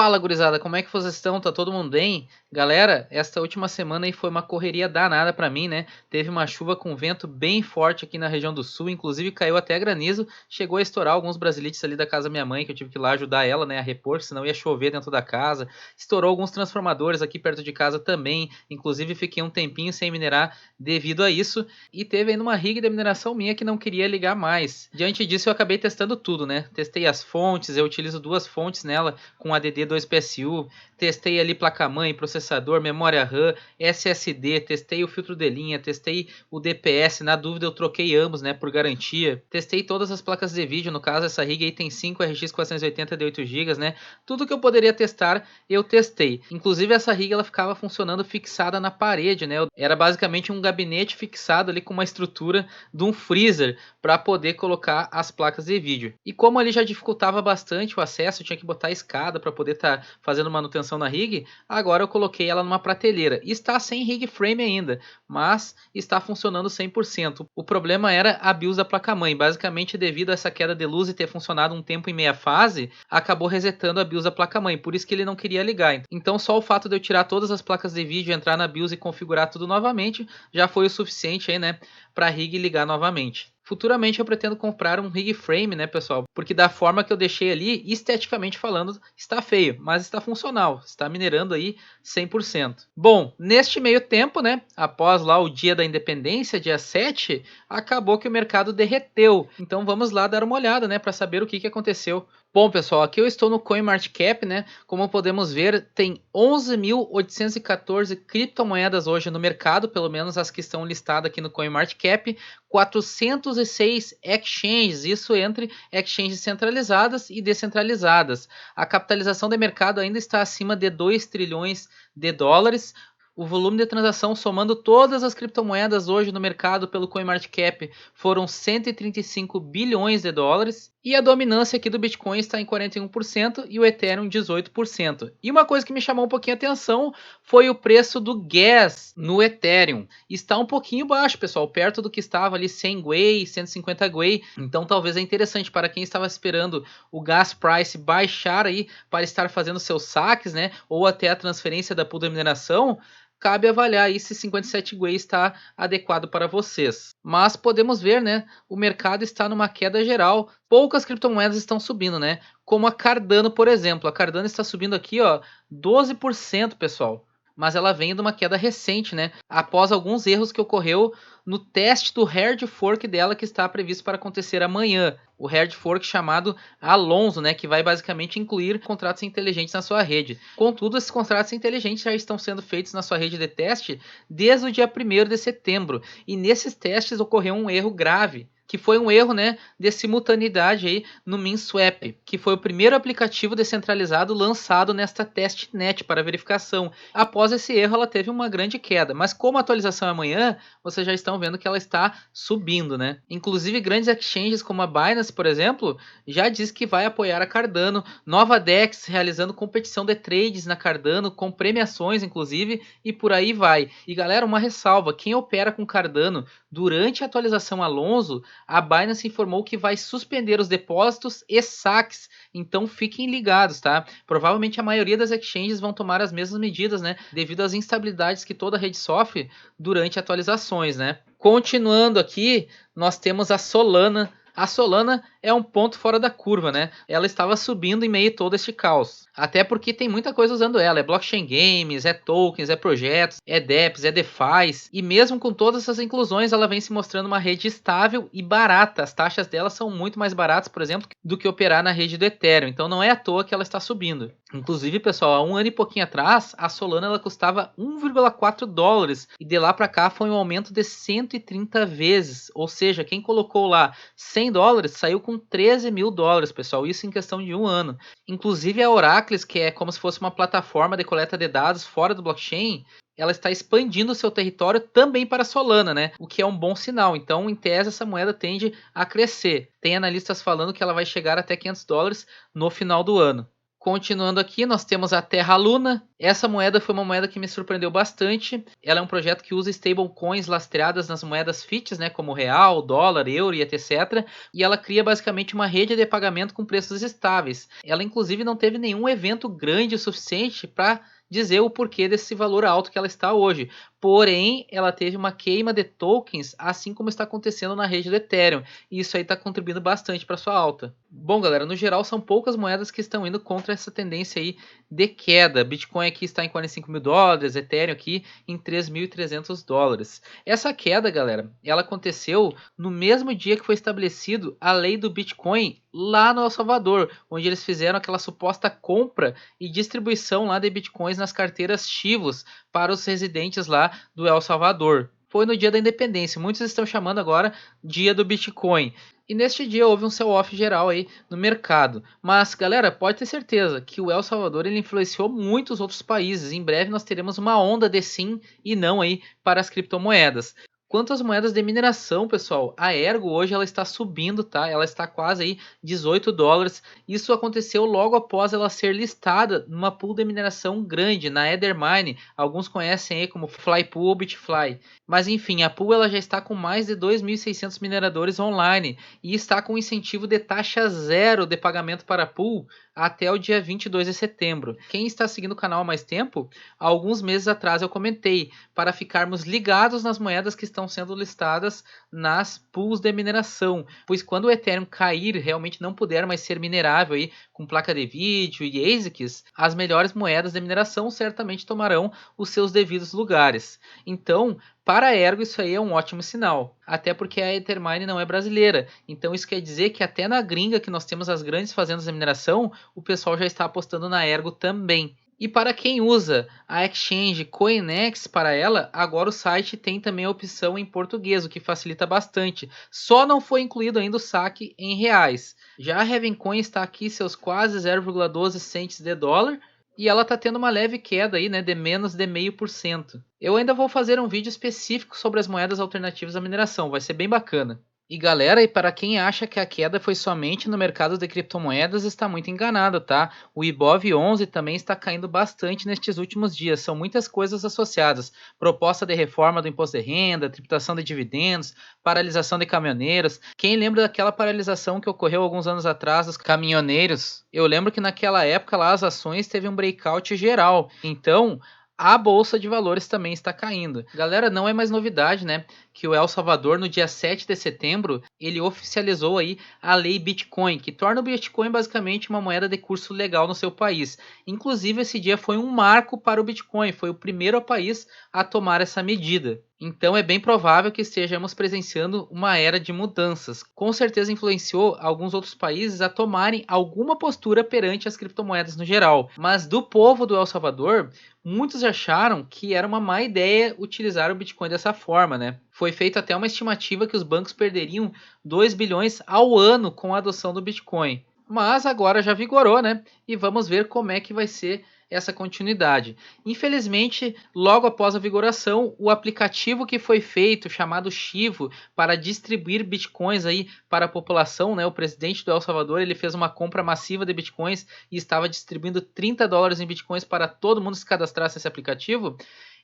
Fala, gurizada, como é que vocês estão? Tá todo mundo bem? Galera, esta última semana aí foi uma correria danada pra mim, né? Teve uma chuva com vento bem forte aqui na região do sul, inclusive caiu até granizo, chegou a estourar alguns brasilites ali da casa da minha mãe, que eu tive que ir lá ajudar ela, né, a repor, senão ia chover dentro da casa. Estourou alguns transformadores aqui perto de casa também, inclusive fiquei um tempinho sem minerar devido a isso, e teve ainda uma rig de mineração minha que não queria ligar mais. Diante disso eu acabei testando tudo, né? Testei as fontes, eu utilizo duas fontes nela com ADD2PSU, testei ali placa-mãe, processador, memória RAM, SSD, testei o filtro de linha, testei o DPS, na dúvida eu troquei ambos, né, por garantia. Testei todas as placas de vídeo, no caso essa rig aí tem 5 RX 480 de 8 GB, né? Tudo que eu poderia testar, eu testei. Inclusive essa rig ela ficava funcionando fixada na parede, né? Era basicamente um gabinete fixado ali com uma estrutura de um freezer para poder colocar as placas de vídeo. E como ali já dificultava bastante o acesso, eu tinha que botar escada para poder estar fazendo manutenção na rig, agora eu coloquei ela numa prateleira. Está sem rig frame ainda, mas está funcionando 100%. O problema era a BIOS da placa-mãe. Basicamente, devido a essa queda de luz e ter funcionado um tempo em meia fase, acabou resetando a BIOS da placa-mãe, por isso que ele não queria ligar. Então só o fato de eu tirar todas as placas de vídeo, entrar na BIOS e configurar tudo novamente, já foi o suficiente aí, né, para a rig ligar novamente. Futuramente eu pretendo comprar um rig frame, né, pessoal? Porque da forma que eu deixei ali, esteticamente falando, está feio, mas está funcional, está minerando aí 100%. Bom, neste meio tempo, né, após lá o dia da independência, dia 7, acabou que o mercado derreteu. Então vamos lá dar uma olhada, né, para saber o que aconteceu. Bom, pessoal, aqui eu estou no CoinMarketCap, né? Como podemos ver, tem 11.814 criptomoedas hoje no mercado, pelo menos as que estão listadas aqui no CoinMarketCap, 406 exchanges, isso entre exchanges centralizadas e descentralizadas. A capitalização de mercado ainda está acima de 2 trilhões de dólares. O volume de transação, somando todas as criptomoedas hoje no mercado pelo CoinMarketCap, foram 135 bilhões de dólares. E a dominância aqui do Bitcoin está em 41% e o Ethereum 18%. E uma coisa que me chamou um pouquinho a atenção foi o preço do gas no Ethereum. Está um pouquinho baixo, pessoal, perto do que estava ali 100 Gwei, 150 Gwei. Então talvez é interessante para quem estava esperando o gas price baixar aí para estar fazendo seus saques, né, ou até a transferência da pool da mineração. Cabe avaliar aí se 57 Gwei está adequado para vocês. Mas podemos ver, né, o mercado está numa queda geral. Poucas criptomoedas estão subindo, né? Como a Cardano, por exemplo. A Cardano está subindo aqui, ó, 12%, pessoal. Mas ela vem de uma queda recente, né? Após alguns erros que ocorreu no teste do hard fork dela que está previsto para acontecer amanhã. O hard fork chamado Alonso, né, que vai basicamente incluir contratos inteligentes na sua rede. Contudo, esses contratos inteligentes já estão sendo feitos na sua rede de teste desde o dia 1º de setembro. E nesses testes ocorreu um erro grave, que foi um erro, né, de simultaneidade aí no MinSwap, que foi o primeiro aplicativo descentralizado lançado nesta testnet para verificação. Após esse erro, ela teve uma grande queda, mas como a atualização é amanhã, vocês já estão vendo que ela está subindo, né? Inclusive, grandes exchanges como a Binance, por exemplo, já diz que vai apoiar a Cardano, Nova Dex realizando competição de trades na Cardano, com premiações, inclusive, e por aí vai. E galera, uma ressalva, quem opera com Cardano durante a atualização Alonso, a Binance informou que vai suspender os depósitos e saques, então fiquem ligados, tá? Provavelmente a maioria das exchanges vão tomar as mesmas medidas, né? Devido às instabilidades que toda a rede sofre durante atualizações, né? Continuando aqui, nós temos a Solana. A Solana é um ponto fora da curva, né? Ela estava subindo em meio a todo este caos. Até porque tem muita coisa usando ela. É blockchain games, é tokens, é projetos, é dApps, é DeFi. E mesmo com todas essas inclusões, ela vem se mostrando uma rede estável e barata. As taxas dela são muito mais baratas, por exemplo, do que operar na rede do Ethereum. Então não é à toa que ela está subindo. Inclusive, pessoal, há um ano e pouquinho atrás, a Solana ela custava 1,4 dólares. E de lá para cá foi um aumento de 130 vezes. Ou seja, quem colocou lá 100 dólares saiu com 13 mil dólares, pessoal. Isso em questão de um ano. Inclusive a Oracles, que é como se fosse uma plataforma de coleta de dados fora do blockchain, ela está expandindo o seu território também para a Solana, né? O que é um bom sinal. Então, em tese, essa moeda tende a crescer. Tem analistas falando que ela vai chegar até 500 dólares no final do ano. Continuando aqui, nós temos a Terra Luna. Essa moeda foi uma moeda que me surpreendeu bastante. Ela é um projeto que usa stablecoins lastreadas nas moedas fiat, né, como real, dólar, euro e etc. E ela cria basicamente uma rede de pagamento com preços estáveis. Ela inclusive não teve nenhum evento grande o suficiente para dizer o porquê desse valor alto que ela está hoje. Porém, ela teve uma queima de tokens, assim como está acontecendo na rede do Ethereum. E isso aí está contribuindo bastante para sua alta. Bom, galera, no geral são poucas moedas que estão indo contra essa tendência aí de queda. Bitcoin aqui está em 45 mil dólares, Ethereum aqui em 3.300 dólares. Essa queda, galera, ela aconteceu no mesmo dia que foi estabelecido a lei do Bitcoin lá no El Salvador, onde eles fizeram aquela suposta compra e distribuição lá de Bitcoins nas carteiras Chivos para os residentes lá do El Salvador. Foi no dia da independência, muitos estão chamando agora dia do Bitcoin. E neste dia houve um sell-off geral aí no mercado. Mas, galera, pode ter certeza que o El Salvador ele influenciou muitos outros países. Em breve nós teremos uma onda de sim e não aí para as criptomoedas. Quanto às moedas de mineração, pessoal, a Ergo hoje ela está subindo, tá? Ela está quase aí 18 dólares. Isso aconteceu logo após ela ser listada numa pool de mineração grande, na Ethermine. Alguns conhecem aí como Flypool ou Bitfly. Mas enfim, a pool ela já está com mais de 2.600 mineradores online e está com incentivo de taxa zero de pagamento para a pool até o dia 22 de setembro. Quem está seguindo o canal há mais tempo, há alguns meses atrás eu comentei para ficarmos ligados nas moedas que estão sendo listadas nas pools de mineração, pois quando o Ethereum cair, realmente não puder mais ser minerável aí, com placa de vídeo e ASICs, as melhores moedas de mineração certamente tomarão os seus devidos lugares. Então, para a Ergo isso aí é um ótimo sinal, até porque a Ethermine não é brasileira, então isso quer dizer que até na gringa que nós temos as grandes fazendas de mineração, o pessoal já está apostando na Ergo também. E para quem usa a exchange Coinex para ela, agora o site tem também a opção em português, o que facilita bastante. Só não foi incluído ainda o saque em reais. Já a Ravencoin está aqui seus quase 0,12 cents de dólar, e ela está tendo uma leve queda aí, né, de menos de 0,5%. Eu ainda vou fazer um vídeo específico sobre as moedas alternativas à mineração, vai ser bem bacana. E galera, e para quem acha que a queda foi somente no mercado de criptomoedas, está muito enganado, tá? O Ibov11 também está caindo bastante nestes últimos dias, são muitas coisas associadas. Proposta de reforma do imposto de renda, tributação de dividendos, paralisação de caminhoneiros. Quem lembra daquela paralisação que ocorreu alguns anos atrás dos caminhoneiros? Eu lembro que naquela época lá as ações teve um breakout geral. Então, a bolsa de valores também está caindo. Galera, não é mais novidade, né? Que o El Salvador, no dia 7 de setembro, ele oficializou aí a lei Bitcoin, que torna o Bitcoin basicamente uma moeda de curso legal no seu país. Inclusive, esse dia foi um marco para o Bitcoin, foi o primeiro país a tomar essa medida. Então é bem provável que estejamos presenciando uma era de mudanças. Com certeza influenciou alguns outros países a tomarem alguma postura perante as criptomoedas no geral. Mas do povo do El Salvador, muitos acharam que era uma má ideia utilizar o Bitcoin dessa forma, né? Foi feita até uma estimativa que os bancos perderiam 2 bilhões ao ano com a adoção do Bitcoin. Mas agora já vigorou, né? E vamos ver como é que vai ser essa continuidade. Infelizmente, logo após a vigoração, o aplicativo que foi feito, chamado Chivo, para distribuir bitcoins aí para a população, né? O presidente do El Salvador, ele fez uma compra massiva de bitcoins e estava distribuindo 30 dólares em bitcoins para todo mundo se cadastrasse nesse aplicativo.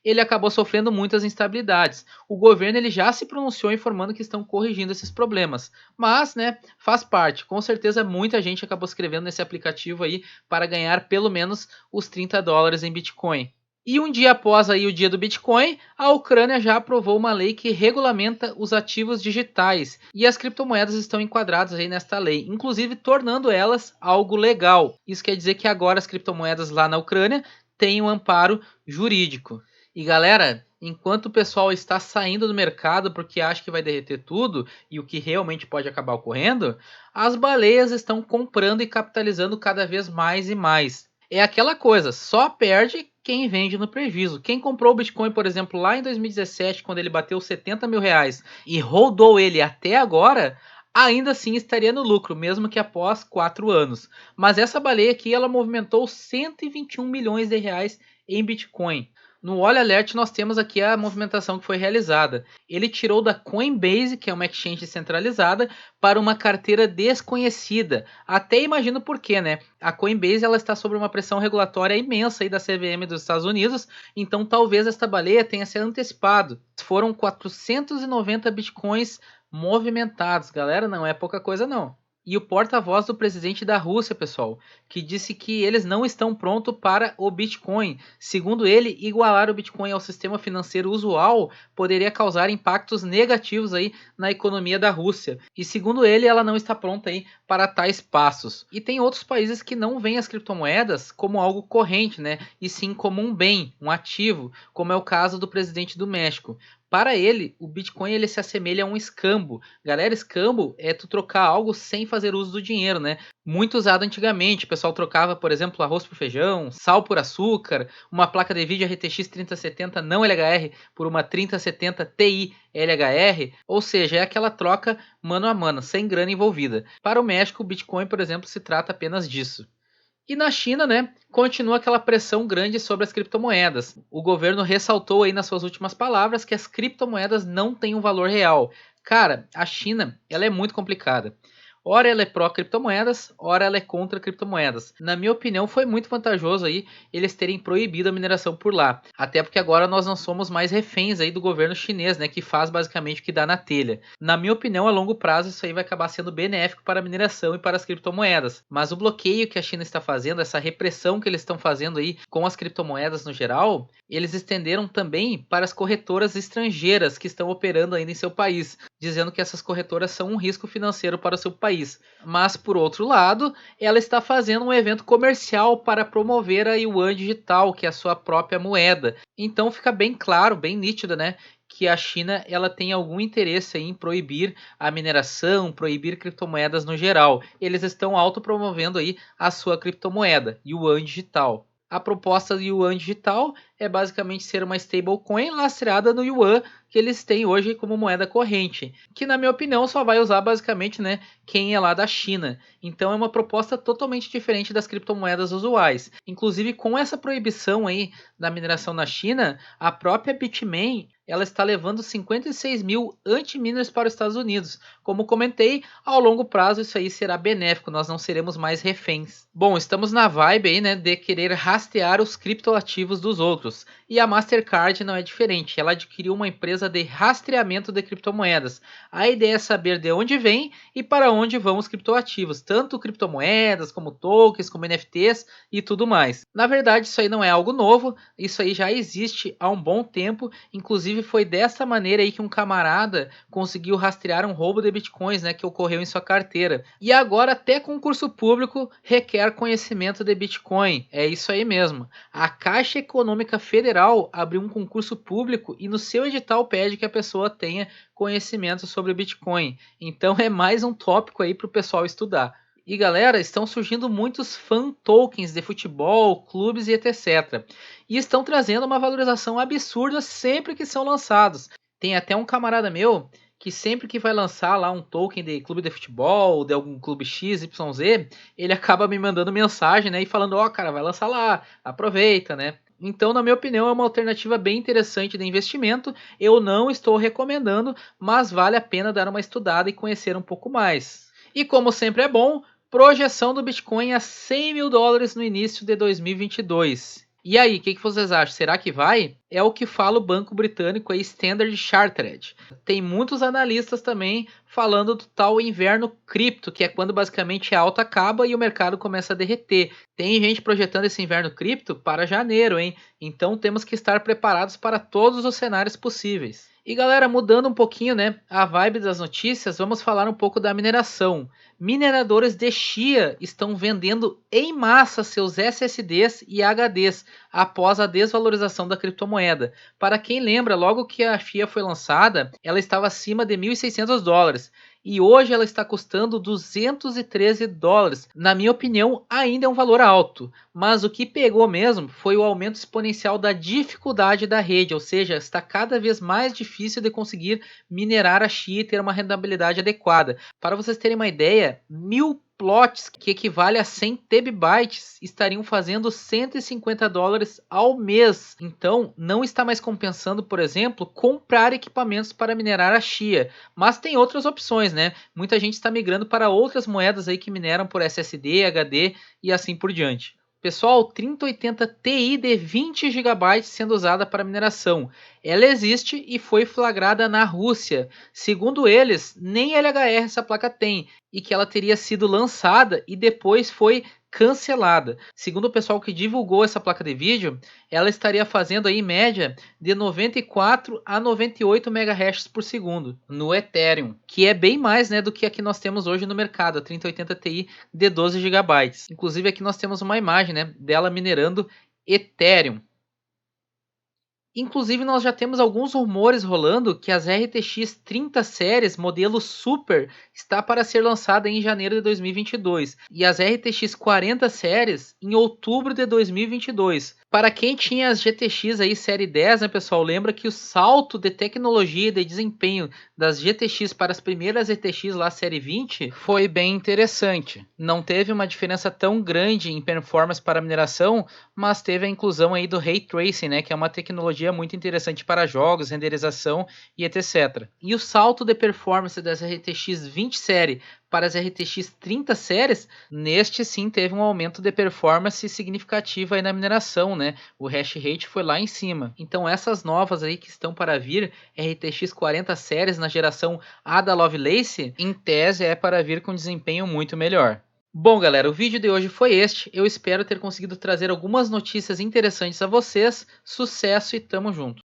Ele acabou sofrendo muitas instabilidades. O governo ele já se pronunciou informando que estão corrigindo esses problemas. Mas, né, faz parte. Com certeza muita gente acabou escrevendo nesse aplicativo aí para ganhar pelo menos os 30 dólares em Bitcoin. E um dia após aí o dia do Bitcoin, a Ucrânia já aprovou uma lei que regulamenta os ativos digitais. E as criptomoedas estão enquadradas aí nesta lei, inclusive tornando elas algo legal. Isso quer dizer que agora as criptomoedas lá na Ucrânia têm um amparo jurídico. E galera, enquanto o pessoal está saindo do mercado porque acha que vai derreter tudo e o que realmente pode acabar ocorrendo, as baleias estão comprando e capitalizando cada vez mais e mais. É aquela coisa, só perde quem vende no prejuízo. Quem comprou o Bitcoin, por exemplo, lá em 2017, quando ele bateu 70 mil reais e rodou ele até agora, ainda assim estaria no lucro, mesmo que após 4 anos. Mas essa baleia aqui, ela movimentou 121 milhões de reais em Bitcoin. No Olho Alert nós temos aqui a movimentação que foi realizada. Ele tirou da Coinbase, que é uma exchange centralizada, para uma carteira desconhecida. Até imagino por quê, né? A Coinbase ela está sob uma pressão regulatória imensa aí da CVM dos Estados Unidos, então talvez esta baleia tenha se antecipado. Foram 490 bitcoins movimentados, galera, não é pouca coisa não. E o porta-voz do presidente da Rússia, pessoal, que disse que eles não estão prontos para o Bitcoin. Segundo ele, igualar o Bitcoin ao sistema financeiro usual poderia causar impactos negativos aí na economia da Rússia. E segundo ele, ela não está pronta aí para tais passos. E tem outros países que não veem as criptomoedas como algo corrente, né? E sim como um bem, um ativo, como é o caso do presidente do México. Para ele, o Bitcoin ele se assemelha a um escambo. Galera, escambo é tu trocar algo sem fazer uso do dinheiro, né? Muito usado antigamente. O pessoal trocava, por exemplo, arroz por feijão, sal por açúcar, uma placa de vídeo RTX 3070 não LHR por uma 3070 Ti LHR. Ou seja, é aquela troca mano a mano, sem grana envolvida. Para o México, o Bitcoin, por exemplo, se trata apenas disso. E na China, né, continua aquela pressão grande sobre as criptomoedas. O governo ressaltou aí nas suas últimas palavras que as criptomoedas não têm um valor real. Cara, a China, ela é muito complicada. Ora ela é pró-criptomoedas, ora ela é contra criptomoedas. Na minha opinião, foi muito vantajoso aí eles terem proibido a mineração por lá. Até porque agora nós não somos mais reféns aí do governo chinês, né, que faz basicamente o que dá na telha. Na minha opinião, a longo prazo isso aí vai acabar sendo benéfico para a mineração e para as criptomoedas. Mas o bloqueio que a China está fazendo, essa repressão que eles estão fazendo aí com as criptomoedas no geral, eles estenderam também para as corretoras estrangeiras que estão operando ainda em seu país, dizendo que essas corretoras são um risco financeiro para o seu país. Mas, por outro lado, ela está fazendo um evento comercial para promover a Yuan Digital, que é a sua própria moeda. Então fica bem claro, bem nítido, né, que a China ela tem algum interesse em proibir a mineração, proibir criptomoedas no geral. Eles estão autopromovendo aí a sua criptomoeda, Yuan Digital. A proposta do Yuan Digital é basicamente ser uma stablecoin lastreada no Yuan que eles têm hoje como moeda corrente, que na minha opinião só vai usar basicamente, né, quem é lá da China. Então é uma proposta totalmente diferente das criptomoedas usuais. Inclusive com essa proibição aí da mineração na China, a própria Bitmain ela está levando 56 mil anti-miners para os Estados Unidos. Como comentei, ao longo prazo isso aí será benéfico, nós não seremos mais reféns. Bom, estamos na vibe aí, né, de querer rastrear os criptoativos dos outros. E a Mastercard não é diferente, ela adquiriu uma empresa de rastreamento de criptomoedas. A ideia é saber de onde vem e para onde vão os criptoativos, tanto criptomoedas como tokens, como NFTs e tudo mais. Na verdade, isso aí não é algo novo, isso aí já existe há um bom tempo, inclusive foi dessa maneira aí que um camarada conseguiu rastrear um roubo de bitcoins, né, que ocorreu em sua carteira. E agora até concurso público requer conhecimento de Bitcoin. É isso aí mesmo. A Caixa Econômica Federal abriu um concurso público e no seu edital pede que a pessoa tenha conhecimento sobre Bitcoin. Então é mais um tópico aí para o pessoal estudar. E galera, estão surgindo muitos fan tokens de futebol, clubes e etc. E estão trazendo uma valorização absurda sempre que são lançados. Tem até um camarada meu que sempre que vai lançar lá um token de clube de futebol, de algum clube X, Y, Z, ele acaba me mandando mensagem, né, e falando, ó, cara, vai lançar lá, aproveita, né? Então, na minha opinião, é uma alternativa bem interessante de investimento. Eu não estou recomendando, mas vale a pena dar uma estudada e conhecer um pouco mais. E como sempre é bom, projeção do Bitcoin a 100 mil dólares no início de 2022. E aí, o que vocês acham? Será que vai? É o que fala o banco britânico aí, Standard Chartered. Tem muitos analistas também falando do tal inverno cripto, que é quando basicamente a alta acaba e o mercado começa a derreter. Tem gente projetando esse inverno cripto para janeiro, hein? Então temos que estar preparados para todos os cenários possíveis. E galera, mudando um pouquinho, né, a vibe das notícias, vamos falar um pouco da mineração. Mineradores de Chia estão vendendo em massa seus SSDs e HDs após a desvalorização da criptomoeda. Para quem lembra, logo que a Chia foi lançada, ela estava acima de 1.600 dólares. E hoje ela está custando 213 dólares. Na minha opinião, ainda é um valor alto. Mas o que pegou mesmo foi o aumento exponencial da dificuldade da rede, ou seja, está cada vez mais difícil de conseguir minerar a Chia e ter uma rentabilidade adequada. Para vocês terem uma ideia, 1000 plots, que equivale a 100 TB, estariam fazendo $150 ao mês. Então, não está mais compensando, por exemplo, comprar equipamentos para minerar a Chia. Mas tem outras opções, né? Muita gente está migrando para outras moedas aí que mineram por SSD, HD e assim por diante. Pessoal, 3080 Ti de 20 GB sendo usada para mineração. Ela existe e foi flagrada na Rússia. Segundo eles, nem LHR essa placa tem, e que ela teria sido lançada e depois foi cancelada. Segundo o pessoal que divulgou essa placa de vídeo, ela estaria fazendo aí em média de 94 a 98 MHz por segundo no Ethereum, que é bem mais, né, do que a que nós temos hoje no mercado, a 3080 Ti de 12 GB. Inclusive aqui nós temos uma imagem, né, dela minerando Ethereum. Inclusive, nós já temos alguns rumores rolando que as RTX 30 séries modelo Super está para ser lançada em janeiro de 2022 e as RTX 40 séries em outubro de 2022. Para quem tinha as GTX aí série 10, né, pessoal, lembra que o salto de tecnologia e de desempenho das GTX para as primeiras RTX lá série 20 foi bem interessante. Não teve uma diferença tão grande em performance para mineração, mas teve a inclusão aí do Ray Tracing, né, que é uma tecnologia muito interessante para jogos, renderização e etc. E o salto de performance das RTX 20 série para as RTX 30 séries, neste sim teve um aumento de performance significativo aí na mineração, né? O hash rate foi lá em cima. Então essas novas aí que estão para vir, RTX 40 séries na geração A da Lovelace, em tese é para vir com desempenho muito melhor. Bom, galera, o vídeo de hoje foi este. Eu espero ter conseguido trazer algumas notícias interessantes a vocês. Sucesso e tamo junto!